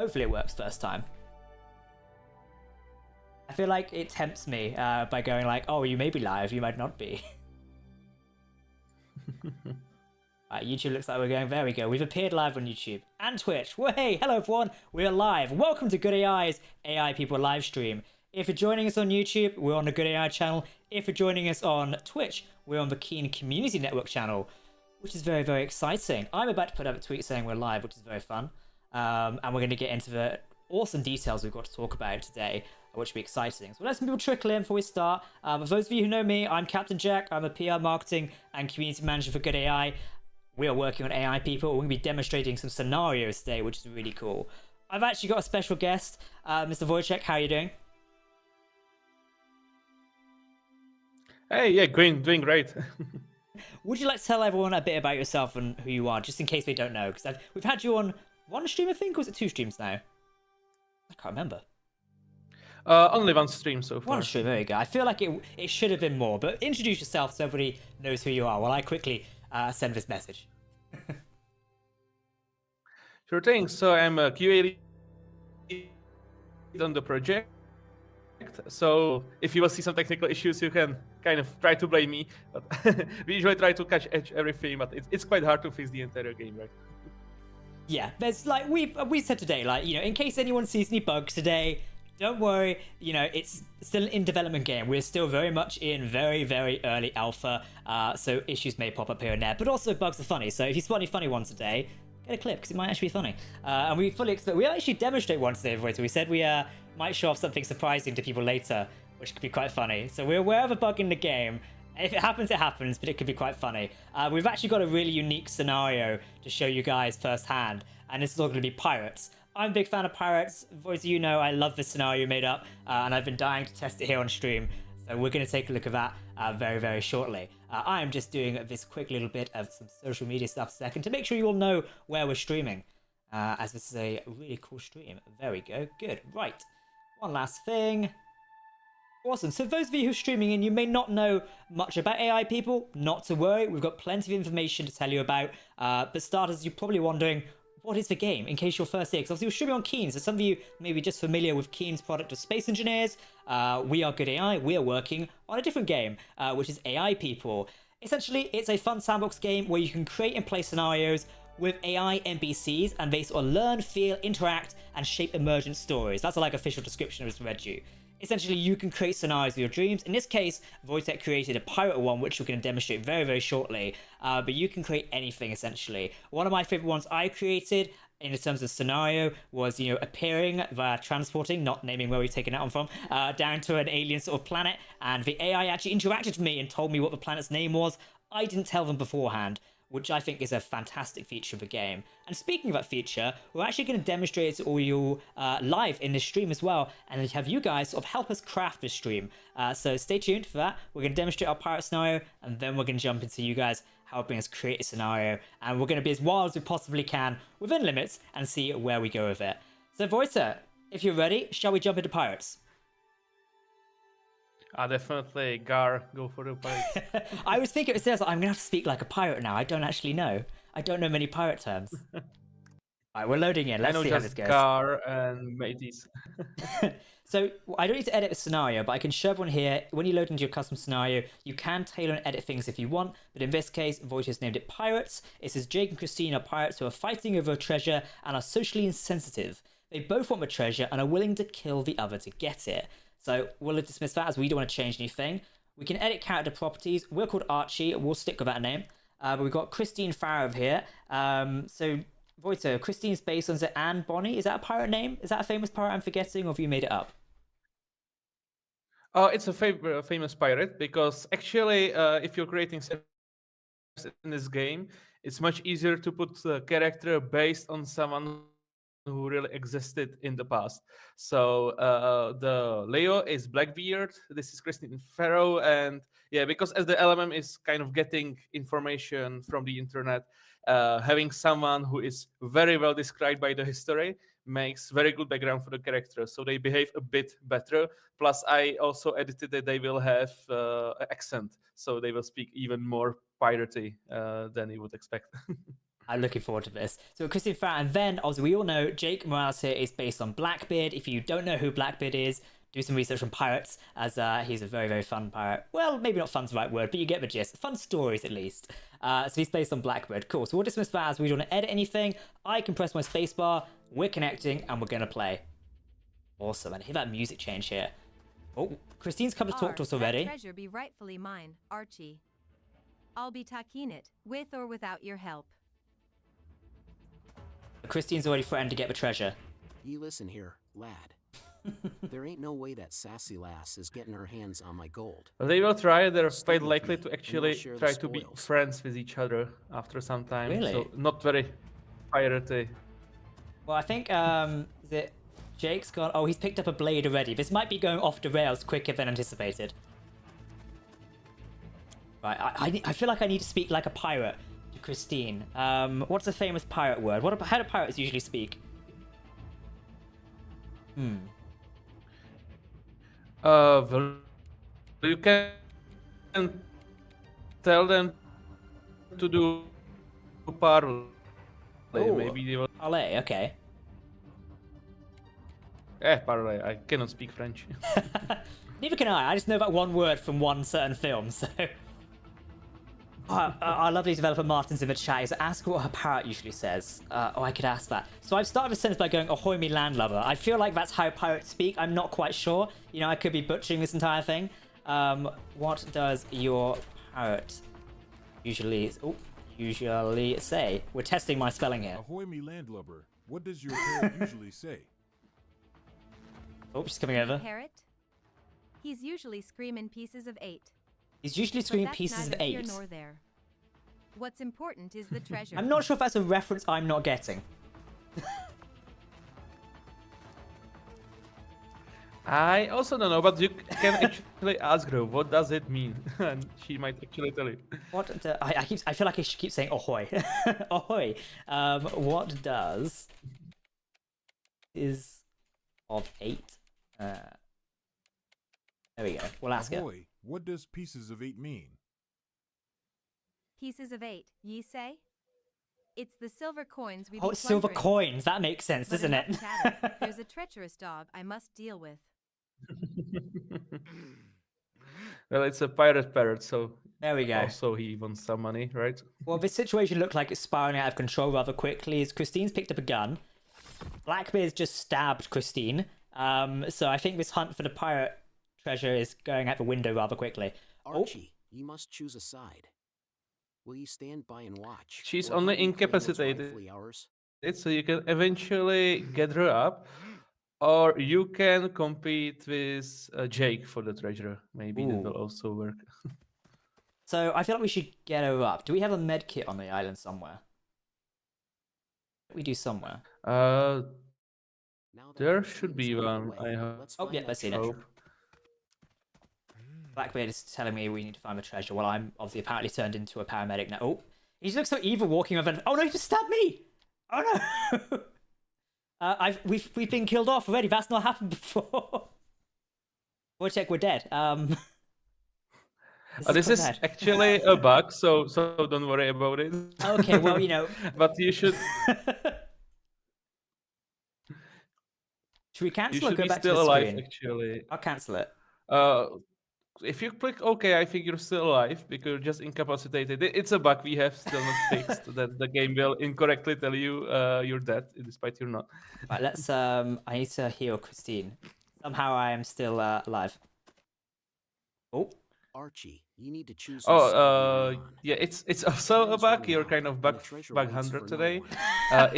Hopefully it works first time. I feel like it tempts me by going like, oh, you may be live, you might not be. YouTube looks like we're going. There we go. We've appeared live on YouTube and Twitch. Well, hey, hello everyone. We're live. Welcome to GoodAI's AI People live stream. If you're joining us on YouTube, we're on the GoodAI channel. If you're joining us on Twitch, we're on the Keen Community Network channel, which is very, very exciting. I'm about to put up a tweet saying we're live, which is very fun. And we're going to get into the awesome details we've got to talk about today, which will be exciting. So let's some people trickle in before we start. For those of you who know me, I'm Captain Jack. I'm a PR marketing and community manager for GoodAI. We are working on AI people. We're going to be demonstrating some scenarios today, which is really cool. I've actually got a special guest, Mr. Vojtěch. How are you doing? Hey, yeah, doing great. Would you like to tell everyone a bit about yourself and who you are, just in case they don't know? Because we've had you on one stream, I think, or was it two streams now? I can't remember. Only one stream so far. One stream, there you go. I feel like it should have been more, but introduce yourself so everybody knows who you are while I quickly send this message. Sure thing. So I'm a QA lead on the project. So if you will see some technical issues, you can kind of try to blame me. But we usually try to catch everything, but it's quite hard to fix the entire game, right? Yeah, there's like we said today, like, you know, in case anyone sees any bugs today, don't worry, you know, it's still an in development game. We're still very much in very, very early alpha, so issues may pop up here and there, but also bugs are funny. So if you spot any funny ones today, get a clip because it might actually be funny. And we fully expect we'll actually demonstrate one today, everybody. So we said we might show off something surprising to people later, which could be quite funny. So we're aware of a bug in the game. If it happens, it happens, but it could be quite funny. We've actually got a really unique scenario to show you guys firsthand, and this is all going to be pirates. I'm a big fan of pirates. Voice, you know, I love this scenario you made up, and I've been dying to test it here on stream. So we're going to take a look at that very, very shortly. I am just doing this quick little bit of some social media stuff second to make sure you all know where we're streaming, as this is a really cool stream. There we go. Good. Right. One last thing. Awesome. So those of you who are streaming in, you may not know much about AI people. Not to worry. We've got plenty of information to tell you about. But starters, you're probably wondering, what is the game, in case you're first here? Because obviously we're streaming on Keen, so some of you may be just familiar with Keen's product of Space Engineers. We are GoodAI. We are working on a different game, which is AI People. Essentially, it's a fun sandbox game where you can create and play scenarios with AI NPCs, and they sort of learn, feel, interact, and shape emergent stories. That's like official description I just read you. Essentially, you can create scenarios of your dreams. In this case, Vojtěch created a pirate one, which we're going to demonstrate very, very shortly. But you can create anything, essentially. One of my favorite ones I created in terms of scenario was, you know, appearing via transporting, not naming where we've taken that one from, down to an alien sort of planet. And the AI actually interacted with me and told me what the planet's name was. I didn't tell them beforehand, which I think is a fantastic feature of the game. And speaking of that feature, we're actually going to demonstrate it to all you live in this stream as well, and have you guys sort of help us craft this stream. So stay tuned for that. We're going to demonstrate our pirate scenario, and then we're going to jump into you guys helping us create a scenario, and we're going to be as wild as we possibly can within limits and see where we go with it. So Vojtěch, if you're ready, shall we jump into pirates? Definitely, Gar, go for the pirates. I was thinking, it says I'm gonna have to speak like a pirate now. I don't actually know. I don't know many pirate terms. Alright, we're loading in. Let's see how this goes. Gar and mateys. So I don't need to edit a scenario, but I can shove one here. When you load into your custom scenario, you can tailor and edit things if you want. But in this case, Vojtěch named it Pirates. It says Jake and Christine are pirates who are fighting over a treasure and are socially insensitive. They both want the treasure and are willing to kill the other to get it. So we'll dismiss that as we don't want to change anything. We can edit character properties. We're called Archie. We'll stick with that name. But we've got Christine Farrow here. So Vojtěch, Christine's based on Anne Bonny. Is that a pirate name? Is that a famous pirate I'm forgetting, or have you made it up? It's a famous pirate, because actually, if you're creating in this game, it's much easier to put a character based on someone who really existed in the past. So the Leo is Blackbeard, this is Christine Farrow, and yeah, because as the LMM is kind of getting information from the internet, having someone who is very well described by the history makes very good background for the characters, so they behave a bit better. Plus, I also edited that they will have an accent, so they will speak even more piratey than you would expect. I'm looking forward to this. So Christine Farrell, and then obviously we all know Jake Morales here is based on Blackbeard. If you don't know who Blackbeard is, do some research on pirates, as he's a very, very fun pirate. Well, maybe not fun's the right word, but you get the gist. Fun stories, at least. So he's based on Blackbeard. Cool. So we'll dismiss that as we don't want to edit anything. I can press my spacebar. We're connecting, and we're going to play. Awesome. And hear that music change here. Oh, Christine's come to talk to us already. That treasure be rightfully mine, Archie. I'll be taking it, with or without your help. Christine's already threatened to get the treasure. You listen here, lad. There ain't no way that sassy lass is getting her hands on my gold. They will try. They're Stay quite with likely me, to and actually we'll share the try to be spoils. friends with each other after some time. Really? So not very piratey. Well, I think, is it Jake's gone? Oh, he's picked up a blade already. This might be going off the rails quicker than anticipated. Right, I feel like I need to speak like a pirate to Christine. What's a famous pirate word? How do pirates usually speak? Well, you can tell them to do parlay. Oh, Maybe they will. Allez, okay. Parlay. I cannot speak French. Neither can I. I just know that one word from one certain film, so... Our lovely developer Martin's in the chat is ask what her parrot usually says. I could ask that. So I've started a sentence by going, ahoy me landlubber. I feel like that's how pirates speak. I'm not quite sure. You know, I could be butchering this entire thing. What does your parrot usually say? We're testing my spelling here. Ahoy me landlubber. What does your parrot usually say? Oh, she's coming over. Parrot? He's usually screaming pieces of 8. He's usually But screaming that's pieces of neither here 8. nor there. What's important is the treasure. I'm not sure if that's a reference I'm not getting. I also don't know, but you can actually ask her what does it mean, and she might actually tell you. I feel like I should keep saying ahoy. Ahoy. What does is of 8? There we go. We'll ask her. Ahoy, what does pieces of 8 mean? Pieces of 8, ye say? It's the silver coins we Oh, it's silver coins. That makes sense, But doesn't it? enough chatter. There's a treacherous dog I must deal with. Well, it's a pirate parrot, so There we go. also he wants some money, right? Well, this situation looked like it's spiraling out of control rather quickly as Christine's picked up a gun. Blackbeard's just stabbed Christine. So I think this hunt for the pirate treasure is going out the window rather quickly. Archie, you must choose a side. Will you stand by and watch? She's or only will you claim those incapacitated. rifly hours? So you can eventually get her up, or you can compete with Jake for the treasure. Maybe that Ooh. will also work. So I feel like we should get her up. Do we have a med kit on the island somewhere? We do somewhere. Now that There everything should is be out of the one, way, I hope. let's Oh, find yeah, that I've seen it. treasure. Hope. Blackbeard is telling me we need to find the treasure. Well, I'm obviously apparently turned into a paramedic now. Oh, he just looks so evil walking over. Oh no, he just stabbed me! Oh no! We've been killed off already. That's not happened before. Wojciech, we're dead. This is quite bad. actually a bug, so don't worry about it. Okay, well, you know. But you should Should we cancel you or should go be back to still the alive. screen? Actually, I'll cancel it. if you click OK, I think you're still alive because you're just incapacitated. It's a bug we have still not fixed that the game will incorrectly tell you you're dead, despite you're not. Right, let's. I need to heal Christine. Somehow I am still alive. Oh, Archie, you need to choose. whose side you're on. Yeah, it's also a Time's bug. running You're out, kind of and bug the treasure bug waits hunter for no today. one.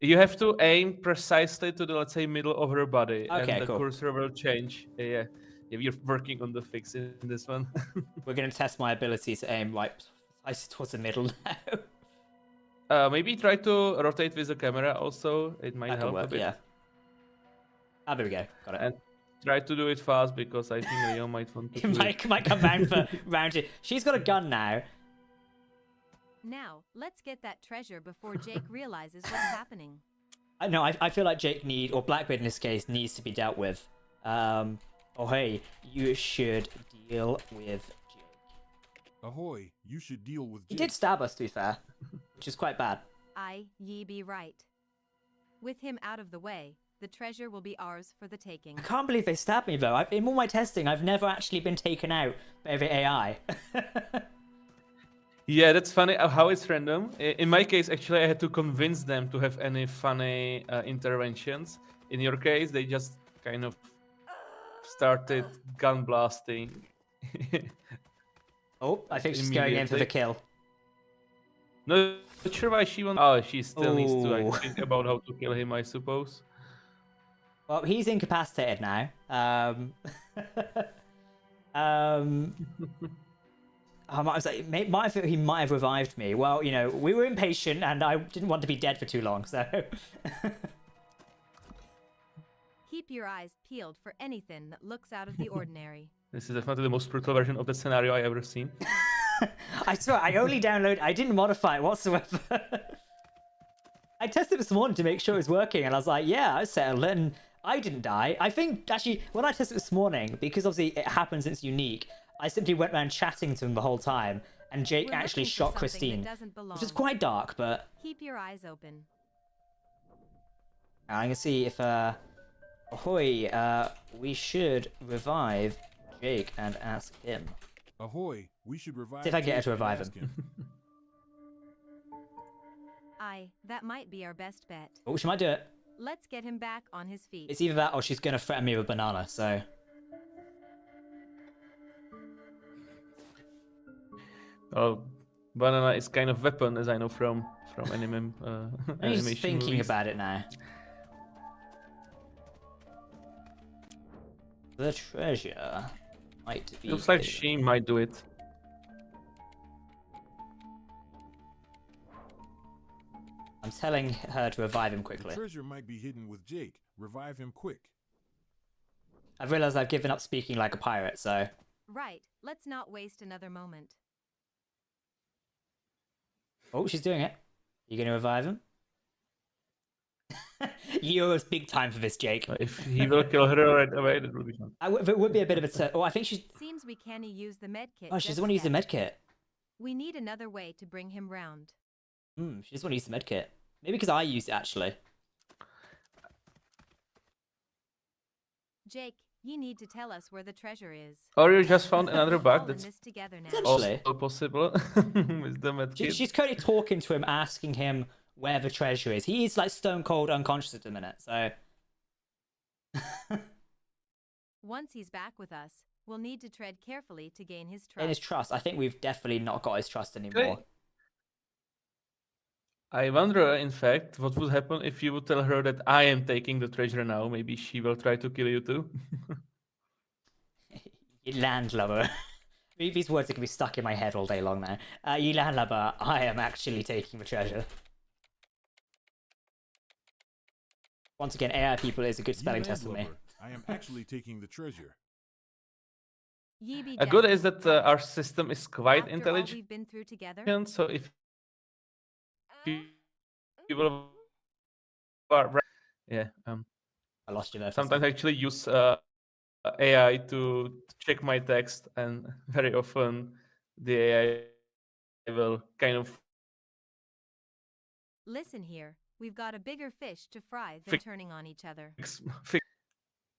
If you have to aim precisely to the, let's say, middle of her body, Okay, and the cool. cursor will change. Yeah, you're working on the fix in this one. we're gonna test my ability to aim like precisely towards the middle now. Maybe try to rotate with the camera. Also, it might That could help a work, bit. yeah. Ah, there we go. Got it. And try to do it fast because I think Leo might want to. It do it. might come round for round two. She's got a gun now. Now, let's get that treasure before Jake realizes what's happening. No, I feel like Jake or Blackbeard in this case needs to be dealt with. Oh hey, you should deal with Jake. Ahoy, you should deal with He Jake. did stab us, to be fair, which is quite bad. Ye be right. With him out of the way, the treasure will be ours for the taking. I can't believe they stabbed me, though. In all my testing, I've never actually been taken out by every AI. Yeah, that's funny how it's random. In my case, actually, I had to convince them to have any funny interventions. In your case, they just kind of started gun blasting. Oh, I think she's going in for the Immediately. kill. Not sure why she wants. Oh, she still needs to Ooh. like, think about how to kill him, I suppose. Well, he's incapacitated now. I was like, he might have revived me. Well, you know, we were impatient, and I didn't want to be dead for too long, so. Keep your eyes peeled for anything that looks out of the ordinary. This is definitely the most brutal version of the scenario I ever seen. I swear, I only downloaded. I didn't modify it whatsoever. I tested this morning to make sure it was working, and I was like, yeah, I settled it, and I didn't die. I think, actually, when I tested it this morning, because obviously it happens, it's unique, I simply went around chatting to him the whole time, and Jake We're actually looking for shot something Christine, that doesn't belong. which is quite dark, but Keep your eyes open. I'm gonna see if, Ahoy, we should revive Jake and ask him. Ahoy, we should revive See if I can get her Jake to and revive ask him. That might be our best bet. Oh, she might do it. Let's get him back on his feet. It's either that or she's gonna threaten me with a banana, so. Oh, banana is kind of weapon, as I know from anime. I'm just Animation thinking movies. about it now. The treasure might be. Looks like hidden. she might do it. I'm telling her to revive him The quickly. treasure might be hidden with Jake. Revive him quick. I've realized I've given up speaking like a pirate, so. Right. Let's not waste another moment. Oh, she's doing it. You gonna revive him? You're big time for this, Jake. If he will kill her right away, that would be fun. It would be a bit of a. Oh, I think she's. Seems we can't use the med kit. Oh, she just doesn't want to use the yet. med kit. We need another way to bring him round. She doesn't want to use the med kit. Maybe because I used it actually. Jake, you need to tell us where the treasure is. Or you just found another We're all bug. in That's this together now. Potentially. also possible with the medkit. She's currently talking to him, asking him where the treasure is. He is like stone cold unconscious at the minute, so. Once he's back with us, we'll need to tread carefully to gain his trust. In his trust, I think we've definitely not got his trust anymore. I wonder, in fact, what would happen if you would tell her that I am taking the treasure now. Maybe she will try to kill you too. You landlubber. These words are going to be stuck in my head all day long now. You landlubber, I am actually taking the treasure. Once again, AI people is a good spelling You test for me. landlubber, I am actually taking the treasure. Ye be A good gentle. is that our system is quite After all intelligent. we've been through together, So if people are yeah, I lost you there. for a sometimes I second. actually use AI to check my text, and very often the AI will kind of listen here. We've got a bigger fish to fry than Fix- turning on each other. fix.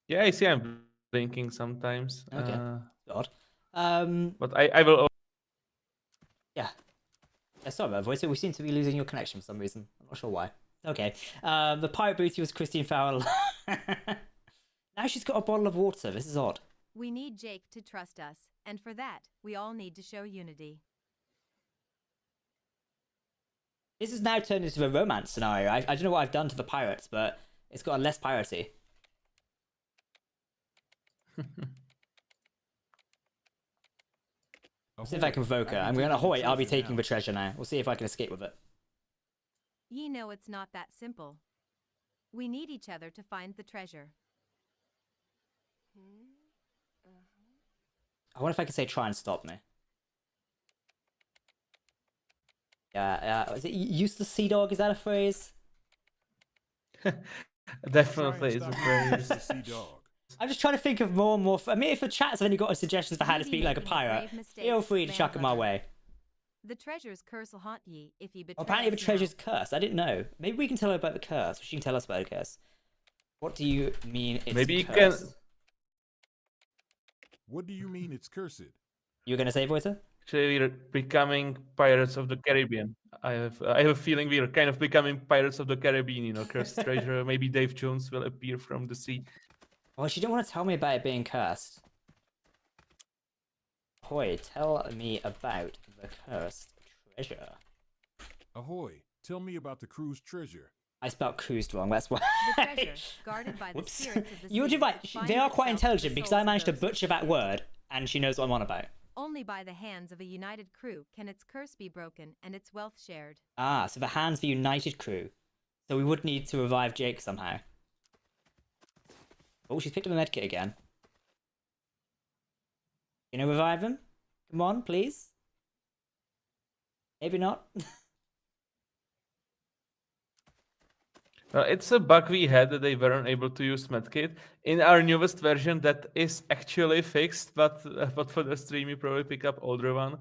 Yeah, I see. I'm blinking sometimes. Okay. Odd. But I will. Yeah. Yeah, sorry about that, voice. We seem to be losing your connection for some reason. I'm not sure why. Okay. The pirate booty was Christine Farrell. Now she's got a bottle of water. This is odd. We need Jake to trust us, and for that, we all need to show unity. This has now turned into a romance scenario. I don't know what I've done to the pirates, but it's got a less piratey. See if I can provoke her. I'm going to ahoy. I'll be taking the treasure now. We'll see if I can escape with it. Ye know it's not that simple. We need each other to find the treasure. I wonder if I can say try and stop me. Yeah, is it useless sea dog? Is that a phrase? Definitely is a Try and phrase. stop the sea dog. I'm just trying to think of more and more. I mean, if the chat's only got suggestions for how to Ye be speak like a making pirate, grave mistakes, feel free to chuck them our Van way. The treasure's curse will haunt ye if ye betray Apparently, the us now. treasure's cursed. I didn't know. Maybe we can tell her about the curse. She can tell us about the curse. What do you mean it's Maybe you cursed? can. What do you mean it's cursed? You were going to say, Voiter? Actually, we're becoming Pirates of the Caribbean. I have a feeling we're kind of becoming Pirates of the Caribbean. You know, cursed treasure. Maybe Dave Jones will appear from the sea. Well, she didn't want to tell me about it being cursed. Hoy, tell me about the cursed treasure. Ahoy, tell me about the crew's treasure. I spelled cruised wrong, that's why. The treasure, guarded by the Whoops. spirits of the You would sea, be right. finds They are quite itself to intelligent the because souls I of managed to those butcher that word and she knows what I'm on about. Only by the hands of a united crew can its curse be broken and its wealth shared. Ah, so the hands of the united crew. So we would need to revive Jake somehow. Oh, she's picked up a medkit again. You know, revive him? Come on, please. Maybe not. It's a bug we had that they weren't able to use medkit. In our newest version, that is actually fixed, but for the stream, you probably pick up older one.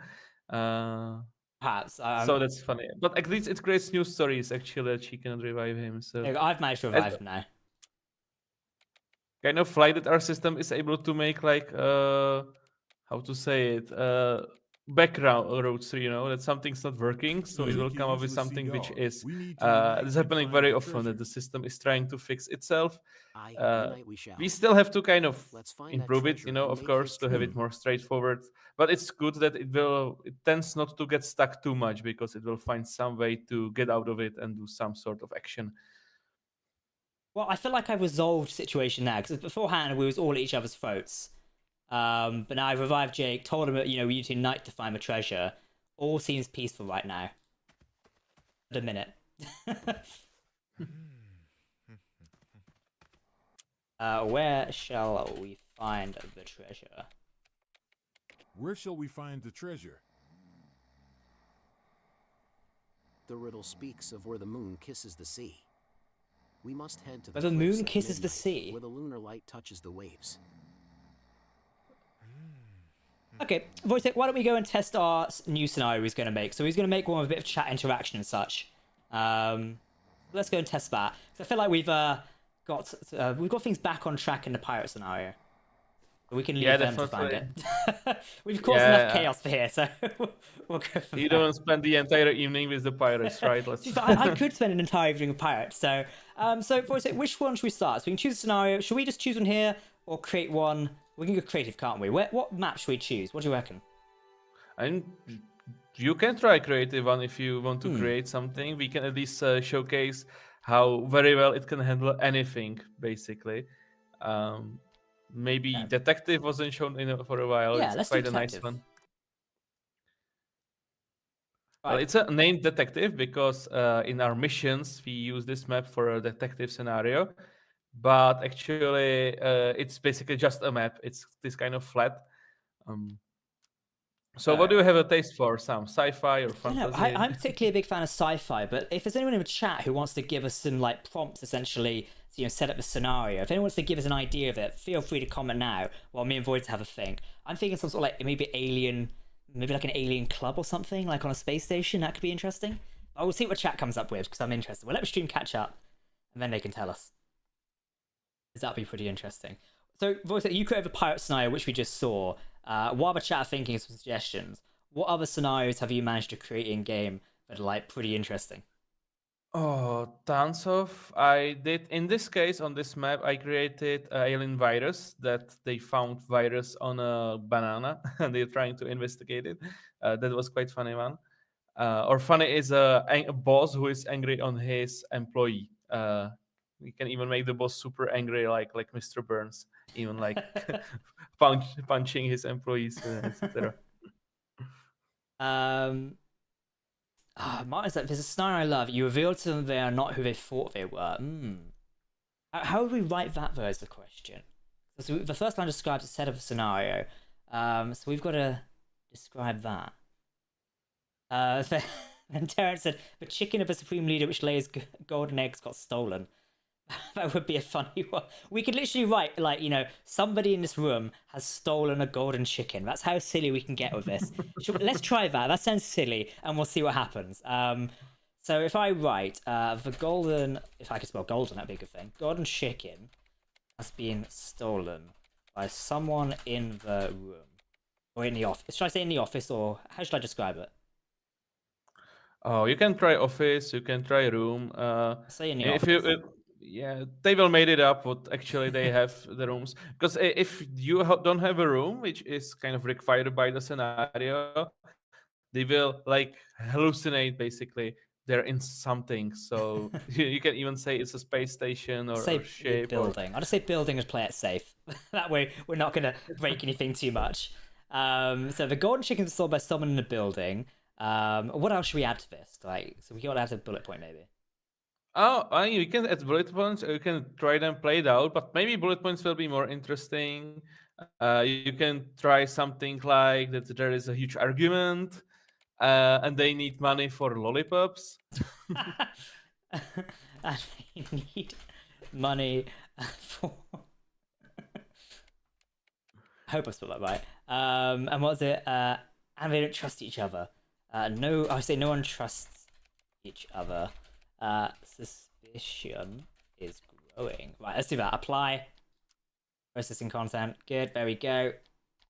Perhaps. So that's funny. But at least it creates new stories, actually, that she can revive him. So I've managed to revive him now. kind of like that our system is able to make like how to say it, background roads, you know, that something's not working, so it Jake, will you come up with useless something which sea-dog. is We need to unite it's and happening find very the often treasure. that the system is trying to fix itself. Aye, unite we shall. We still have to kind of Let's find that improve it, treasure you know, and of make course, to have history. it more straightforward. But it's good that it tends not to get stuck too much because it will find some way to get out of it and do some sort of action. Well, I feel like I've resolved the situation now, because beforehand we was all at each other's throats. But now I've revived Jake, told him that, you know, we need to unite to find the treasure. All seems peaceful right now. At a minute. Where shall we find the treasure? Where shall we find the treasure? The riddle speaks of where the moon kisses the sea. We must head to the Where the cliffs moon at kisses the midnight, sea? where the lunar light touches the waves. Okay, Wojciech, why don't we go and test our new scenario he's going to make? So he's going to make one with a bit of chat interaction and such. Let's go and test that. So I feel like we've got things back on track in the pirate scenario. We can leave them to find it. We've caused enough chaos for here, so we'll go from You there. don't spend the entire evening with the pirates, right? I could spend an entire evening with pirates. So, Wojciech, which one should we start? So we can choose a scenario. Should we just choose one here or create one? We can go creative, can't we? What map should we choose? What do you reckon? And you can try creative one if you want to create something. We can at least showcase how very well it can handle anything, basically. Maybe detective wasn't shown for a while. Yeah, It's let's quite do a nice detective. one. Right. Well, it's a named detective because in our missions we use this map for a detective scenario, but actually it's basically just a map. It's this kind of flat. So what do you have a taste for? Some sci-fi or fantasy? I'm particularly a big fan of sci-fi, but if there's anyone in the chat who wants to give us some like prompts, essentially, to, you know, set up a scenario, if anyone wants to give us an idea of it, feel free to comment now while me and Void have a think. I'm thinking some sort of like maybe like an alien club or something, like on a space station. That could be interesting. I will see what chat comes up with because I'm interested. We'll let the stream catch up, and then they can tell us. That'd be pretty interesting. So, Voice, you created a pirate scenario, which we just saw. While the chat are thinking of some suggestions, what other scenarios have you managed to create in game that are like pretty interesting? Oh, tons of. I did in this case on this map. I created an alien virus that they found virus on a banana, and they're trying to investigate it. That was quite funny one. Or funny is a boss who is angry on his employee. We can even make the boss super angry, like Mr. Burns, even like punching his employees, etc. Martin said, there's a scenario I love. You reveal to them they are not who they thought they were. How would we write that though is the question. So the first line describes a set of a scenario. So we've got to describe that. And Terrence said, the chicken of a supreme leader which lays golden eggs got stolen. That would be a funny one. We could literally write, like, you know, somebody in this room has stolen a golden chicken. That's how silly we can get with this. Let's try that. That sounds silly, and we'll see what happens. So if I write the golden, if I could spell golden, that'd be a good thing. Golden chicken has been stolen by someone in the room or in the office. Should I say in the office, or how should I describe it? Oh, you can try office. You can try room. Say in the if office. you, yeah, they will made it up. What actually they have the rooms, because if you don't have a room, which is kind of required by the scenario, they will like hallucinate. Basically, they're in something. So you can even say it's a space station or Say ship. building. I'll just say building and play it safe. That way we're not gonna break anything too much. So the golden chicken was sold by someone in the building. What else should we add to this? Like, so we gotta add a bullet point maybe. Oh, you can add bullet points, or you can try them played out, but maybe bullet points will be more interesting. You can try something like that there is a huge argument, and they need money for lollipops. And they need money for. I hope I spelled that right. And what was it? And they don't trust each other. No, I say no one trusts each other. Suspicion is growing. Right, let's do that. Apply. Processing content. Good, there we go.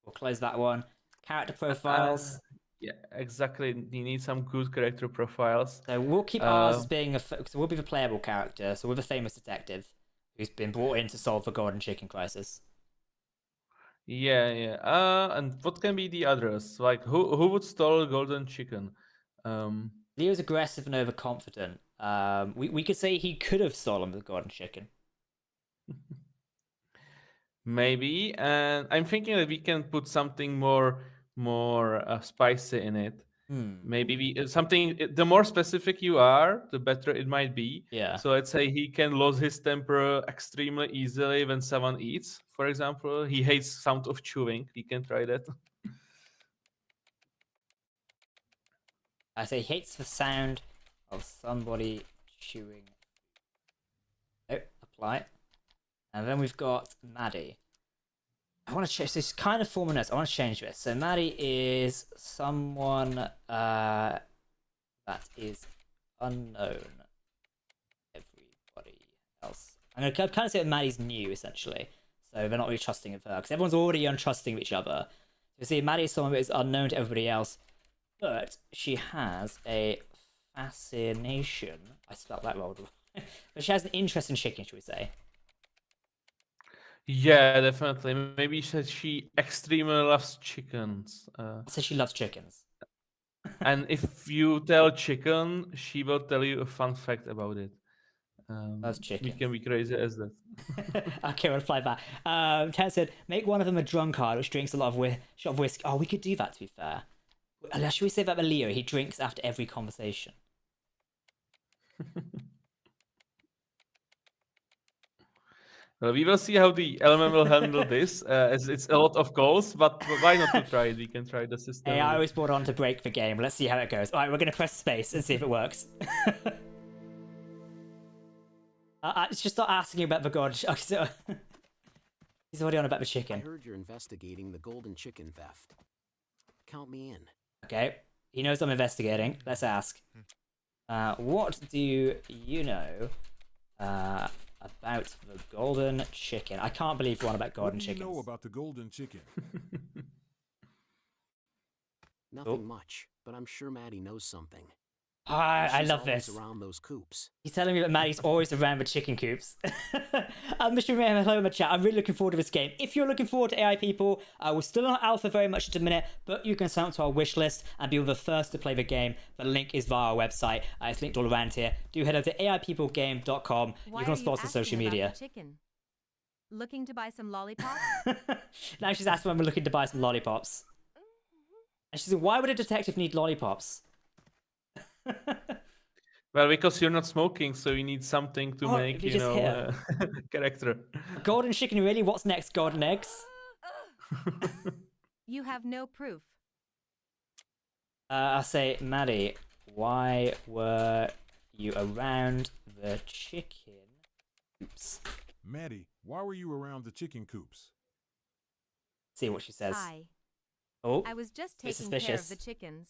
We'll close that one. Character profiles. Yeah, exactly. You need some good character profiles. So we'll keep ours as being so we'll be the playable character. So we're the famous detective who's been brought in to solve the golden chicken crisis. Yeah, yeah. And what can be the others? Like who would steal a golden chicken? Leo's aggressive and overconfident. We could say he could have stolen the golden chicken. Maybe, and I'm thinking that we can put something more spicy in it. Maybe something. The more specific you are, the better it might be. Yeah. So let's say he can lose his temper extremely easily when someone eats. For example, he hates sound of chewing. He can try that. I say he hates the sound of somebody chewing. Oh, apply. And then we've got Maddie. I want to change this kind of 4 minutes. I want to change this. So Maddie is someone that is unknown. Everybody else. I'm going to kind of say that Maddie's new, essentially. So they're not really trusting of her because everyone's already untrusting of each other. You see, Maddie is someone that is unknown to everybody else, but she has a fascination. I spelled that wrong. But she has an interest in chicken, should we say? Yeah, definitely. Maybe she extremely loves chickens. So she loves chickens. And if you tell chicken, she will tell you a fun fact about it. Loves chickens. We can be crazy as that. Okay, we'll apply that. Ted said, make one of them a drunkard which drinks a lot of shot of whiskey. Oh, we could do that, to be fair. Should we say that with Leo? He drinks after every conversation. Well, we will see how the LMM will handle this, as it's a lot of calls, but why not to try it? We can try the system. Hey, I was brought on to break the game. Let's see how it goes. All right, we're going to press space and see if it works. It's just not asking about the god. Okay, so he's already on about the I chicken. heard you're investigating the golden chicken theft. Count me in. Okay, he knows I'm investigating. Let's ask. What do you know about the golden chicken? I can't believe one about golden What do you chickens. know about the golden chicken? Nothing much, but I'm sure Maddie knows something. I She's love always this. around those coops. He's telling me that Maddie's always around the chicken coops. Mr. Mayhem, hello in the chat. I'm really looking forward to this game. If you're looking forward to AI people, we're still not alpha very much at a minute, but you can sign up to our wish list and be the first to play the game. The link is via our website. It's linked all around here. Do head over to AIPeopleGame.com. Why You can are sponsor asking social about media. the chicken? Looking to buy some lollipops? Now she's asking when we're looking to buy some lollipops. And she said, why would a detective need lollipops? Well, because you're not smoking, so you need something to Oh, make, we you just know, character. Golden chicken, really? What's next? Golden eggs? You have no proof. I'll say, Maddie, why were you around the chicken Oops. Maddie, why were you around the chicken coops? See what she says. I Oh, was just bit taking care of suspicious. the chickens.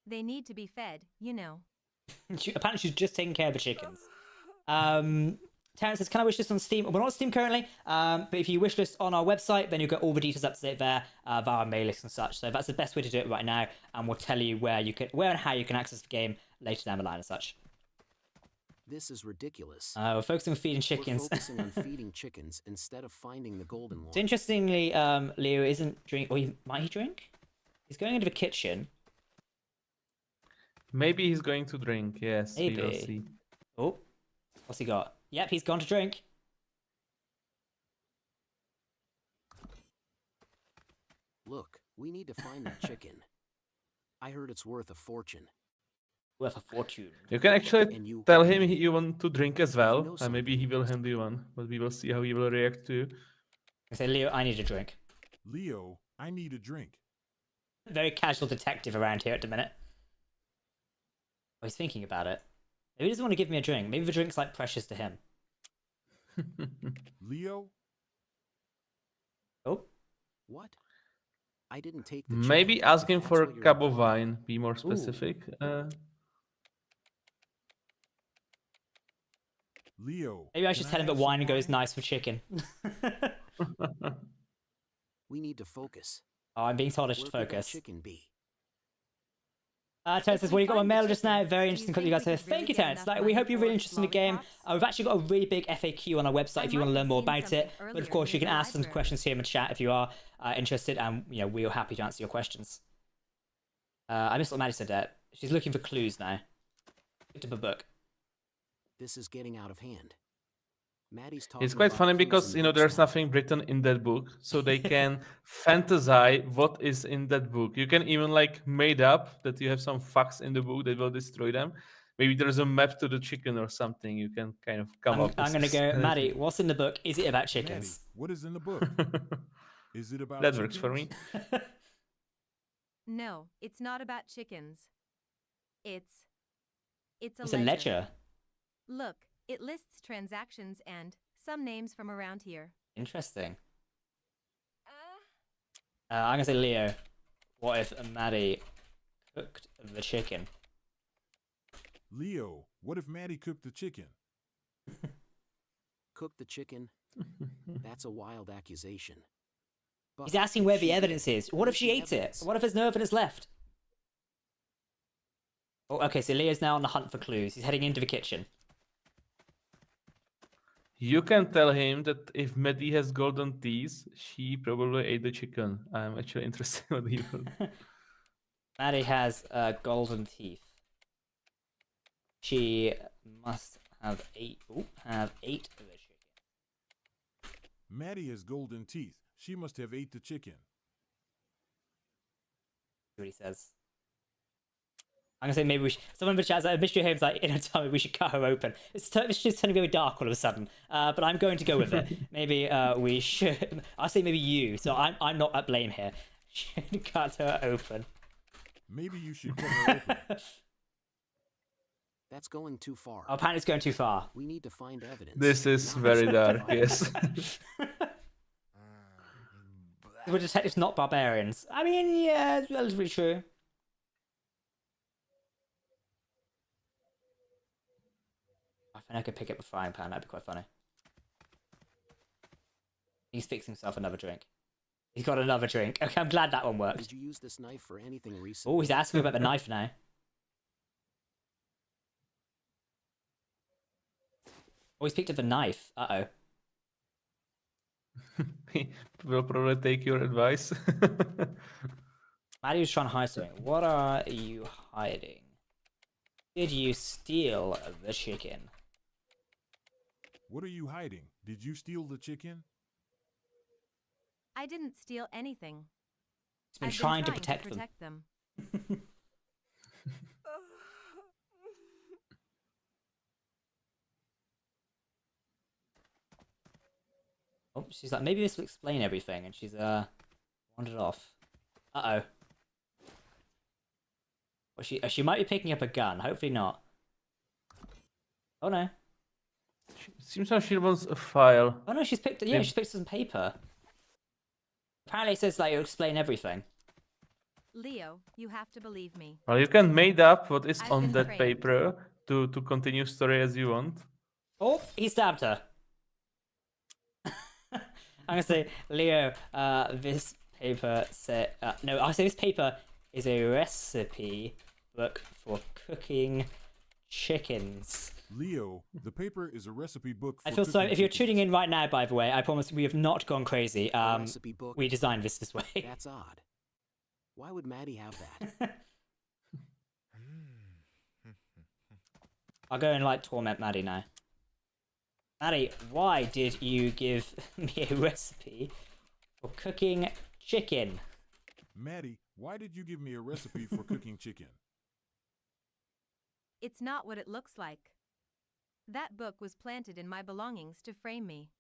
They need to be fed, you know. Apparently she's just taking care of the chickens. Terrence says, can I wish list on Steam? We're not on Steam currently, but if you wish list on our website, then you'll get all the details up to date there via our mail list and such. So that's the best way to do it right now, and we'll tell you where and how you can access the game later down the line and such. This is ridiculous. We're focusing on feeding We're chickens. focusing on feeding chickens instead of finding the golden one. So interestingly, Leo isn't drink. Or might he drink? He's going into the kitchen. Maybe he's going to drink. Yes, we will Maybe. see. Oh, what's he got? Yep, he's gone to drink. Look, we need to find that chicken. I heard it's worth a fortune. Worth a fortune. You can actually And you tell him you want to drink as know well, and maybe he will hand you one. But we will see how he will react to you. I say, Leo, I need a drink. Leo, I need a drink. Very casual detective around here at the minute. Oh, he's thinking about it. Maybe he doesn't want to give me a drink. Maybe the drink's like precious to him. Leo? Oh, What? I didn't take the chicken. Maybe ask if him that's for a what you're cup of implying. wine. Be more specific. Leo. maybe I should can tell him that have some wine goes nice with chicken. We need to focus. Oh, I'm being told I should Where could that focus. chicken be? Terrence If says, we well, you got my find the mail just now. chicken, Very do interesting you couple of you guys think here. we could Thank you, really get Terrence. enough Like, we hope money you're really for interested in the game. lollipops? We've actually got a really big FAQ on our website I if you want to might learn have more seen about it. something But of earlier course, you near can the ask some library. questions here in the chat if you are interested, and we're happy to answer your questions. I missed what Maddie said there. She's looking for clues now. Picked up a book. This is getting out of hand. Maddie's talking It's quite about funny clues because in the there's now. nothing written in that book, so they can fantasize what is in that book. You can even like made up that you have some facts in the book that will destroy them. Maybe there's a map to the chicken or something. You can kind of come up. I'm going to go, with Maddie, what's in the book? Is it about Maddie, chickens? what is in the book? Is it about That works for me. chickens? No, it's not about chickens. It's It's a ledger. Look, it lists transactions and some names from around here. Interesting. I'm going to say, Leo, what if Maddie cooked the chicken? Leo, what if Maddie cooked the chicken? Cook the chicken? That's a wild accusation. But He's asking if where the she evidence did, is. What if where's she the ate it? evidence? What if there's no evidence left? Oh, okay, so Leo's now on the hunt for clues. He's heading into the kitchen. You can tell him that if Maddie has golden teeth, she probably ate the chicken. I'm actually interested in what he will. Maddie has golden teeth. She must have ate the chicken. Maddie has golden teeth. She must have ate the chicken. See what he says. I'm gonna say maybe we should. Someone in the chat said, Mystery Home's like, tell me we should cut her open. It's just turning very dark all of a sudden. But I'm going to go with it. Maybe we should. I'll say maybe you. So I'm not at blame here. Should cut her open. Maybe you should cut her open. That's going too far. Our apparently it's going too far. We need to find evidence. This is not very justify dark. it. Yes. We're detectives, not barbarians. I mean, yeah, it's relatively true. I think I could pick up a frying pan. That'd be quite funny. He's fixing himself another drink. He's got another drink. Okay, I'm glad that one worked. Did you use this knife for anything recent? Oh, he's asking about the knife now. Oh, he's picked up a knife. Uh-oh. He will probably take your advice. Maddie was trying to hide something. What are you hiding? Did you steal the chicken? What are you hiding? Did you steal the chicken? I didn't steal anything. He's been I've trying to been protect them. them. Oh, she's like, maybe this will explain everything, and she's wandered off. Uh-oh. Well, she might be picking up a gun. Hopefully not. Oh no. Seems like she wants a file. Oh no, she's picked. Yeah, she's picked some paper. Apparently, it says like it'll explain everything. Leo, you have to believe me. Well, you can made up what is I've on been that trained. paper to continue story as you want. Oh, he stabbed her. I'm gonna say, Leo. This paper said. No, I'll say this paper is a recipe book for cooking chickens. Leo, the paper is a recipe book for I feel sorry cooking if you're chickens. tuning in right now. By the way, I promise we have not gone crazy. A recipe book? We designed this way. That's odd. Why would Maddie have that? I'll go and like torment Maddie now. Maddie, why did you give me a recipe for cooking chicken? Maddie, why did you give me a recipe for cooking chicken? It's not what it looks like. That book was planted in my belongings to frame me.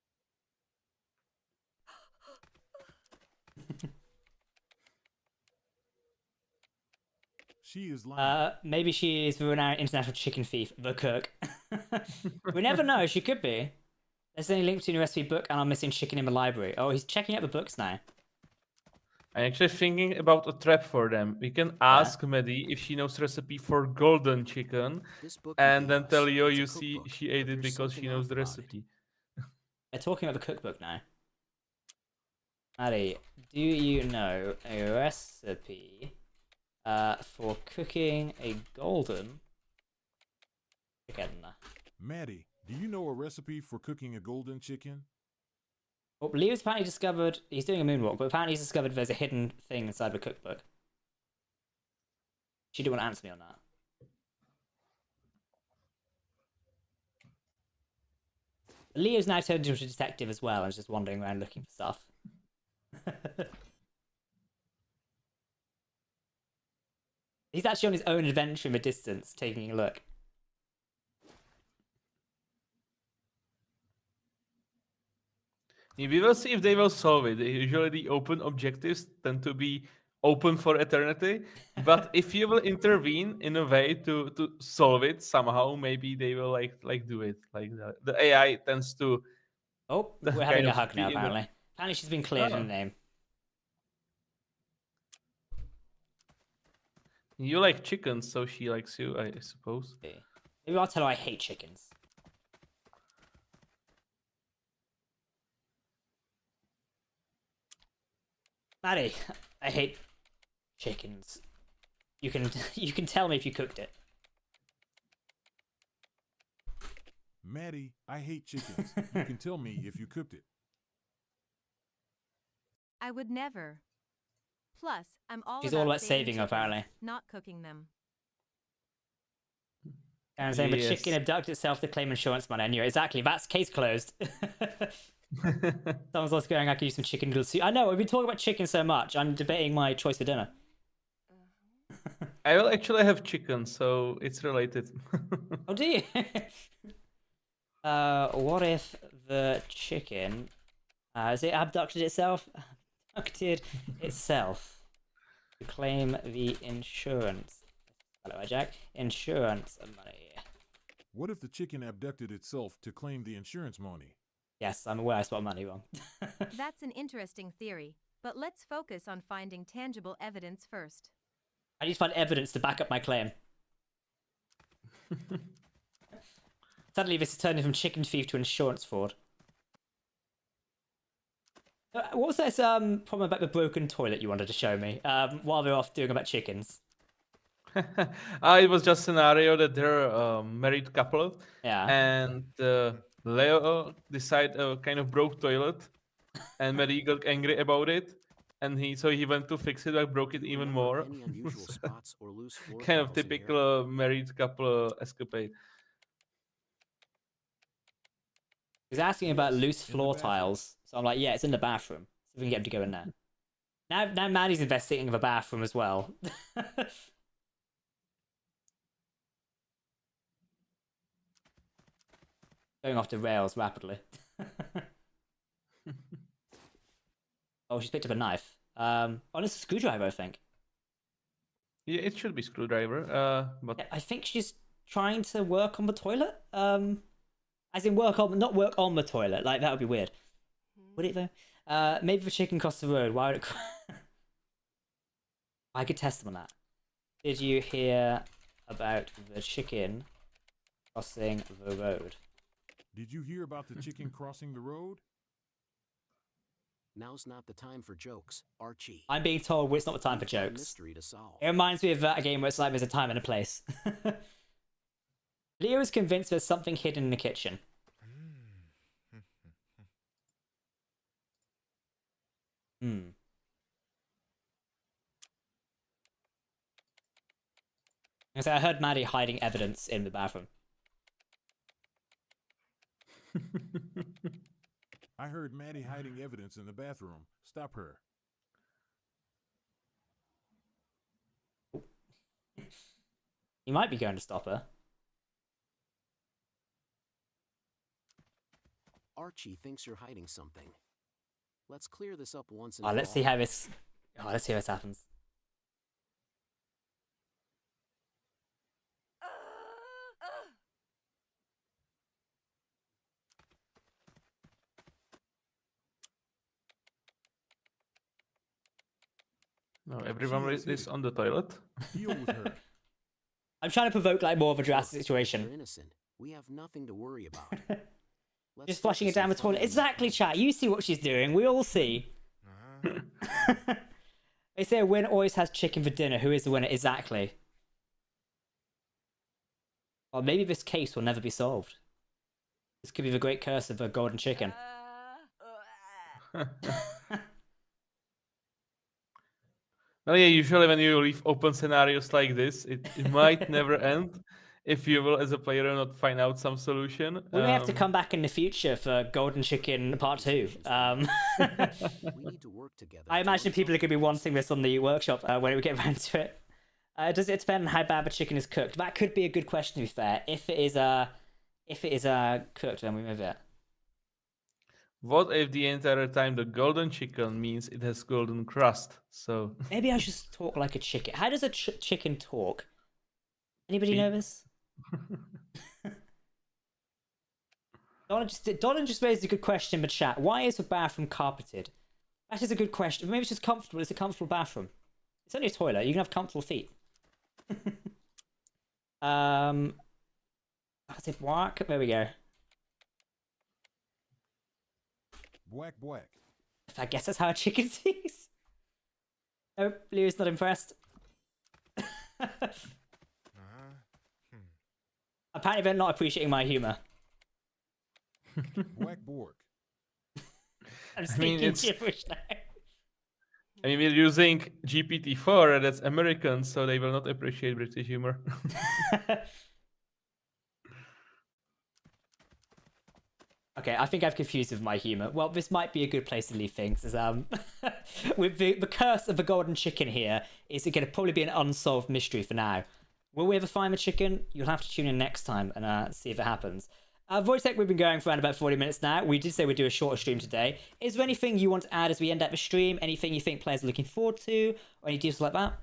She is lying. Maybe she is the renowned international chicken thief, the cook. We never know, she could be. There's any link between the recipe book and our missing chicken in the library. Oh, he's checking out the books now. I'm actually thinking about a trap for them. We can ask Maddie if she knows recipe for golden chicken, This book and you then gave tell us, Leo it's a you see cookbook, she but ate it there's because she something knows off the about it. recipe. They're talking about the cookbook now. Maddie, do you know a recipe for cooking a golden chicken? Maddie, do you know a recipe for cooking a golden chicken? Well, Leo's apparently discovered, he's doing a moonwalk, but apparently he's discovered there's a hidden thing inside the cookbook. She didn't want to answer me on that. Leo's now turned into a detective as well and is just wandering around looking for stuff. He's actually on his own adventure in the distance, taking a look. We will see if they will solve it. Usually the open objectives tend to be open for eternity. But if you will intervene in a way to solve it somehow, maybe they will like do it. Like the AI tends to. Oh, we're kind having a of hug now, be in the- apparently. Apparently she's been cleared in Oh. the name. You like chickens, so she likes you, I suppose. Okay. Maybe I'll tell her I hate chickens. Maddie, I hate chickens. You can you can tell me if you cooked it. Maddie, I hate chickens. You can tell me if you cooked it. I would never. Plus, I'm all She's about all about saving them, chickens, apparently. not cooking them. And saying the Yes. chicken abducted itself to claim insurance money. I knew it. Exactly. That's case closed. Someone's also going, I could use some chicken noodle soup. I know, we've been talking about chicken so much. I'm debating my choice for dinner. I will actually have chicken, so it's related. Oh, do you? What if the chicken has it abducted itself? Abducted itself to claim the insurance. Hello, Jack. Insurance money. What if the chicken abducted itself to claim the insurance money? Yes, I'm aware I spelled money wrong. That's an interesting theory, but let's focus on finding tangible evidence first. I need to find evidence to back up my claim. Suddenly, this is turning from chicken thief to insurance fraud. What was this problem about the broken toilet you wanted to show me while we were off doing about chickens? It was just scenario that they're a married couple, Yeah. and Leo decided a kind of broke toilet, and Marie got angry about it, and he went to fix it, but broke it even Remember more. Any unusual spots or loose floor Kind of tiles in here? typical married couple escapade. He's asking about Yes, loose in the floor bathroom. tiles. So I'm like, yeah, it's in the bathroom. So we can get him to go in there. Now Maddie's investigating the bathroom as well. Going off the rails rapidly. Oh, she's picked up a knife. Oh, it's a screwdriver, I think. Yeah, it should be screwdriver. But I think she's trying to work on the toilet. I As in not work on the toilet. Like, that would be weird. Would it though? Maybe the chicken crossed the road. Why would it? I could test them on that. Did you hear about the chicken crossing the road? Did you hear about the chicken crossing the road? Now's not the time for jokes, Archie. I'm being told it's not the time for We've got a jokes. mystery to solve. It reminds me of a game where it's like there's a time and a place. Leo is convinced there's something hidden in the kitchen. I heard Maddie hiding evidence in the bathroom. I heard Maddie hiding evidence in the bathroom. Stop her. You might be going to stop her. Archie thinks you're hiding something. Let's clear this up once and Oh, for let's see all. how this. Oh, let's see how this happens. No, everyone is on the toilet. Deal with her. I'm trying to provoke like more of a drastic You're situation. innocent. We have nothing to worry about. Let's Just flushing it focus down on the toilet. finding Exactly, the chat. You see what she's doing. We all see. They say a winner always has chicken for dinner. Who is the winner? Exactly. Or maybe this case will never be solved. This could be the great curse of a golden chicken. No, yeah, usually when you leave open scenarios like this, it might never end if you will, as a player, not find out some solution. We may have to come back in the future for Golden Chicken Part 2. We need to work together. I to imagine people are uncover going to be wanting this on the workshop when we get around to it. Does it depend on how bad the chicken is cooked? That could be a good question, to be fair. If it is cooked, then we move it. What if the entire time the golden chicken means it has golden crust? So Maybe I should just talk like a chicken. How does a chicken talk? Anybody know this? Dolan just raised a good question in the chat. Why is the bathroom carpeted? That is a good question. Maybe it's just comfortable. It's a comfortable bathroom. It's only a toilet. You can have comfortable feet. That's it. Walk. There we go. Whack, whack. I guess that's how a chicken sees. Oh, Leo's not impressed. Apparently they're not appreciating my humour. Whack, bork. I'm I mean, speaking it's- gibberish now. I mean, we're using GPT-4, and that's American, so they will not appreciate British humor. Okay, I think I've confused with my humour. Well, this might be a good place to leave things. As, with the curse of the golden chicken here, is it going to probably be an unsolved mystery for now. Will we ever find the chicken? You'll have to tune in next time and see if it happens. Vojtěch, we've been going for around about 40 minutes now. We did say we'd do a shorter stream today. Is there anything you want to add as we end up the stream? Anything you think players are looking forward to? Or any deals like that?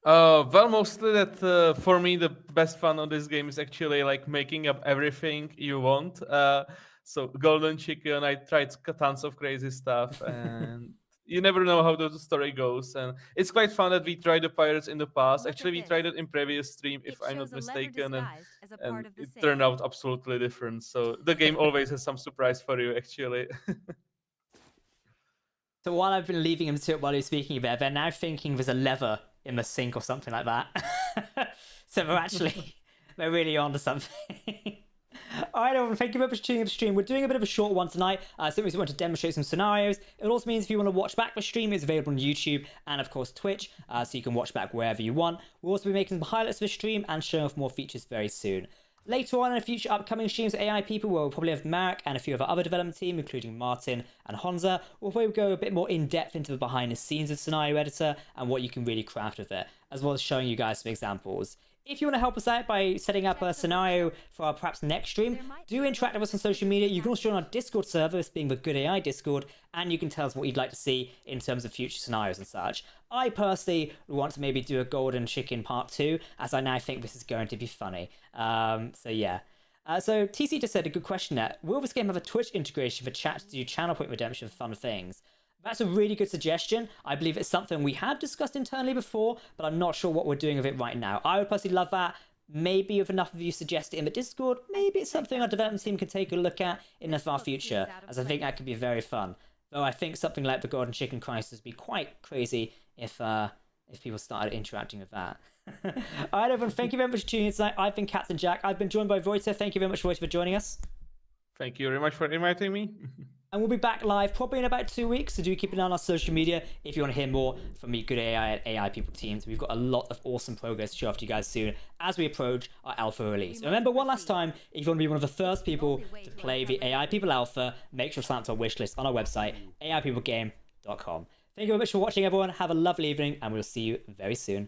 Well, mostly that for me the best fun on this game is actually like making up everything you want. So golden chicken, I tried tons of crazy stuff, and you never know how the story goes. And it's quite fun that we tried the pirates in the past. Look at Actually, we this. tried it in previous stream, if It I'm not shows a lever mistaken, disguised as a part and of the it sail. turned out absolutely different. So the game always has some surprise for you, actually. So while I've been leaving him to it while he's speaking there, they're now thinking there's a lever in the sink or something like that. So they're really on to something. Alright everyone, thank you very much for tuning in the stream. We're doing a bit of a short one tonight, simply we want to demonstrate some scenarios. It also means if you want to watch back the stream, it's available on YouTube and of course Twitch, so you can watch back wherever you want. We'll also be making some highlights of the stream and showing off more features very soon. Later on in future upcoming streams of AI People, where we'll probably have Marek and a few of our other development team, including Martin and Honza, we'll probably go a bit more in-depth into the behind the scenes of Scenario Editor and what you can really craft with it, as well as showing you guys some examples. If you want to help us out by setting up a scenario for our perhaps next stream, do interact with us on social media. You can also join our Discord server, this being the GoodAI Discord, and you can tell us what you'd like to see in terms of future scenarios and such. I personally want to maybe do a Golden Chicken Part 2, as I now think this is going to be funny. So yeah. So TC just said a good question there. Will this game have a Twitch integration for chat to do channel point redemption for fun things? That's a really good suggestion. I believe it's something we have discussed internally before, but I'm not sure what we're doing with it right now. I would personally love that. Maybe if enough of you suggest it in the Discord, maybe it's something our development team can take a look at in the far future, as I think that could be very fun. Though I think something like the Golden Chicken Crisis would be quite crazy if people started interacting with that. Alright everyone, thank you very much for tuning in tonight. I've been Captain Jack. I've been joined by Vojtěch. Thank you very much, Vojtěch, for joining us. Thank you very much for inviting me. And we'll be back live probably in about 2 weeks, so do keep an eye on our social media if you want to hear more from me, GoodAI and AI People teams. We've got a lot of awesome progress to show off to you guys soon as we approach our alpha release. Remember, one last time, if you want to be one of the first people to play the AI People alpha, make sure to sign up to our wishlist on our website, aipeoplegame.com. Thank you very much for watching, everyone. Have a lovely evening, and we'll see you very soon.